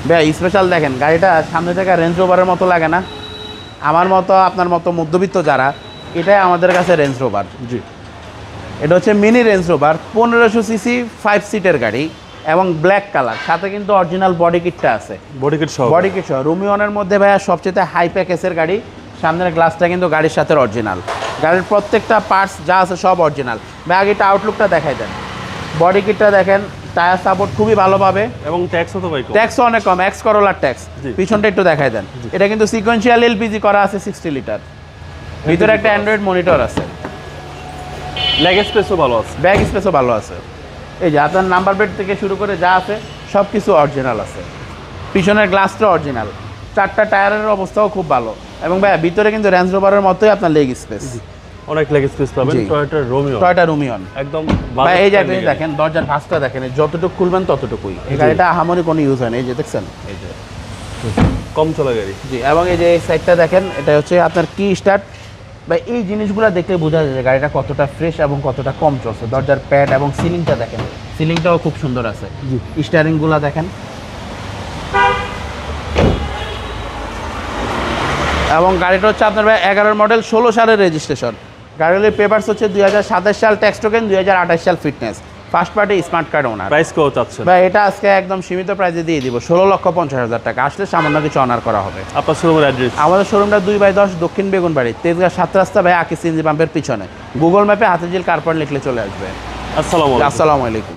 ভাই স্পেশাল দেখেন গাড়িটা সামনে থেকে রেঞ্জ রোভারের মতো লাগে না? আমার মতো আপনার মতো মধ্যবিত্ত যারা, এটাই আমাদের কাছে রেঞ্জ রোভার। জি। এটা হচ্ছে মিনি রেঞ্জ রোভার, 1500 সিসি 5 সিটের গাড়ি এবং ব্ল্যাক কালার, সাথে কিন্তু অরিজিনাল বডি কিটটা আছে। বডি কিট সহ? বডি কিট সহ। রুমিয়নের মধ্যে ভাইয়া সবচেয়ে হাই প্যাকেজের গাড়ি। সামনের গ্লাসটা কিন্তু গাড়ির সাথে অরিজিনাল, গাড়ির প্রত্যেকটা পার্টস যা আছে সব অরিজিনাল। ভাই আগে এটা আউটলুকটা দেখাই দেন, বডি কিটটা দেখেন, টায়ার সাপোর্ট খুবই ভালো পাবে এবং ট্যাক্সও তো ভাই কম। ট্যাক্সও অনেক কম, এক্স করোলার ট্যাক্স। জি। পিছনটা একটু দেখাই দেন, এটা কিন্তু সিকোয়েন্সিয়াল এলপিজি করা আছে 60 লিটার। ভিতরে একটা অ্যান্ড্রয়েড মনিটর আছে, লেগ স্পেসও ভালো আছে। ব্যাগ স্পেসও ভালো আছে। এই যে আপনার নাম্বার প্লেট থেকে শুরু করে যা আছে সব কিছু অরিজিনাল আছে। পিছনের গ্লাসটা অরিজিনাল, চারটা টায়ারের অবস্থাও খুব ভালো। এবং ভাইয়া ভিতরে কিন্তু রেঞ্জ রোভারের মতোই আপনার লেগ স্পেস, অনেক লেগ স্পেস পাবেন। জি। টয়োটা রোমিও, টয়োটা রুমিয়ন একদম ভাই। এই যে budget আপনি friendly দেখেন দরজার ভাঁজটা দেখেন, যতটুকু খুলবেন ততটুকুই। এই জি। গাড়িটা আহামরি কোনো ইউজ হয় না, এই যে দেখছেন, এই যে গাড়ি। কম চলা গাড়ি। জি। এবং এই যে এই সাইডটা দেখেন, এটা হচ্ছে আপনার কি স্টার্ট। বা এই জিনিসগুলো দেখলে বোঝা যায় যে গাড়িটা কতটা ফ্রেশ এবং কতটা কম চলছে। দরজার প্যাড এবং সিলিংটা দেখেন, সিলিংটাও খুব সুন্দর আছে। জি। স্টিয়ারিংগুলো দেখেন, এবং গাড়িটা হচ্ছে আপনার ভাই 11 মডেল, 16 সালের রেজিস্ট্রেশন। গাড়ির পেপারস হচ্ছে 2027 সাল ট্যাক্স টোকেন, 2028 সাল fitness, first party smart card owner. Price কত চাচ্ছেন? ভাই এটা আজকে একদম সীমিত প্রাইসে দিয়ে দিব, 16,50,000 টাকা। আসলে সামান্য কিছু অনার করা হবে। আপনার শোরুমের অ্যাড্রেস? আমাদের শোরুমটা 2/10 দক্ষিণ বেগুনবাড়ি, তেজগাঁ 7 রাস্তা ভাই, আকি সিএনজি পাম্পের পিছনে। গুগল ম্যাপে হাতিঝিল কারপার লিখলে চলে আসবে। আসসালামু আলাইকুম। আসসালামু আলাইকুম।